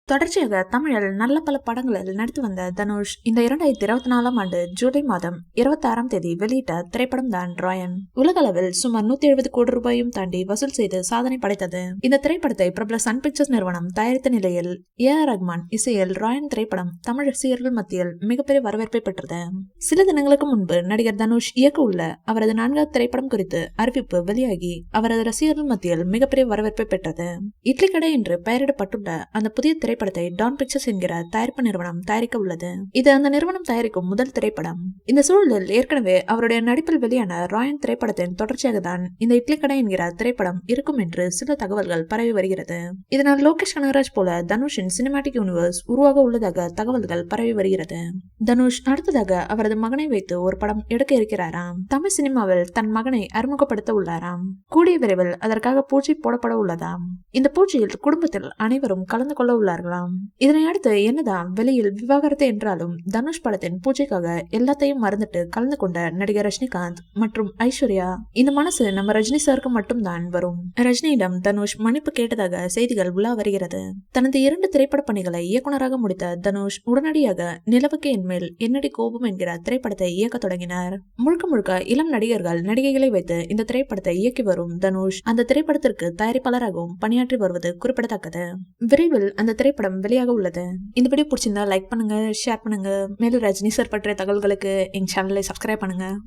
தொடர்ச்சியாக தமிழில் நல்ல பல படங்களில் நடித்து வந்த தனுஷ் இந்த 2024ஆம் ஆண்டு ஜூலை மாதம் 26ஆம் தேதி வெளியிட்ட திரைப்படம் தான் ராயன். உலக அளவில் சுமார் 170 கோடி ரூபாயும் தாண்டி வசூல் செய்து சாதனை படைத்தது. இந்த திரைப்படத்தை பிரபல சன் பிக்சர்ஸ் நிறுவனம் தயாரித்த நிலையில் ஏஆர் ரஹ்மான் இசையில் ராயன் திரைப்படம் தமிழ் ரசிகர்கள் மத்தியில் மிகப்பெரிய வரவேற்பை பெற்றது. சில தினங்களுக்கு முன்பு நடிகர் தனுஷ் இயக்க உள்ள அவரது 4வது திரைப்படம் குறித்து அறிவிப்பு வெளியாகி அவரது ரசிகர்கள் மத்தியில் மிகப்பெரிய வரவேற்பை பெற்றது. இட்லி கடை என்று பெயரிடப்பட்டுள்ள அந்த புதிய திரைப்படத்தை டான் பிக்சர்ஸ் என்கிற தயாரிப்பு நிறுவனம் தயாரிக்க உள்ளது. இது அந்த நிறுவனம் தயாரிக்கும் முதல் திரைப்படம். இந்த சூழலில் ஏற்கனவே அவருடைய நடிப்பில் வெளியான ராயன் திரைப்படத்தின் தொடர்ச்சியாக தான் இந்த இட்லி கடை என்கிற திரைப்படம் இருக்கும் என்று சில தகவல்கள் பரவி வருகிறது. இதனால் லோகேஷ் கனகராஜ் போல தனுஷின் சினிமாட்டிக் யூனிவர்ஸ் உருவாக உள்ளதாக தகவல்கள் பரவி வருகிறது. தனுஷ் அடுத்ததாக அவரது மகனை வைத்து ஒரு படம் எடுக்க இருக்கிறாராம். தமிழ் சினிமாவில் தன் மகனை அறிமுகப்படுத்த உள்ளாராம். கூடிய விரைவில் அதற்காக பூஜை போடப்பட உள்ளதாம். இந்த பூஜையில் குடும்பத்தில் அனைவரும் கலந்து கொள்ள உள்ளார்களாம். இதனை அடுத்து என்னதான் வெளியில் விவாகரத்து என்றாலும் தனுஷ் படத்தின் பூஜைக்காக எல்லாத்தையும் மறந்துட்டு கலந்து கொண்ட நடிகர் ரஜினிகாந்த் மற்றும் ஐஸ்வர்யா இந்த மனசு நம்ம ரஜினி சாருக்கு மட்டும் தான் வரும். ரஜினியிடம் தனுஷ் மன்னிப்பு கேட்டதாக செய்திகள் உலா வருகிறது. தனது 2 திரைப்பட பணிகளை இயக்குநராக முடித்த தனுஷ் உடனடியாக நிலவுக்கு என்மேல் என்னடி கோபம் என்கிற திரைப்படத்தை இயக்க தொடங்கினார். முழுக்க முழுக்க இளம் நடிகர்கள் நடிகைகளை வைத்து இந்த திரைப்படத்தை இயக்கி வரும் தனுஷ் அந்த திரைப்படத்திற்கு தயாரிப்பாளராகவும் பணியாற்றி வருவது குறிப்பிடத்தக்கது. விரைவில் அந்த திரைப்படம் வெளியாக உள்ளது. இந்த வீடியோ பிடிச்சிருந்தா லைக் பண்ணுங்க, ஷேர் பண்ணுங்க. மேலும் ரஜினி சார் பற்றிய தகவல்களுக்கு எங்க சேனலை சப்ஸ்கிரைப் பண்ணுங்க.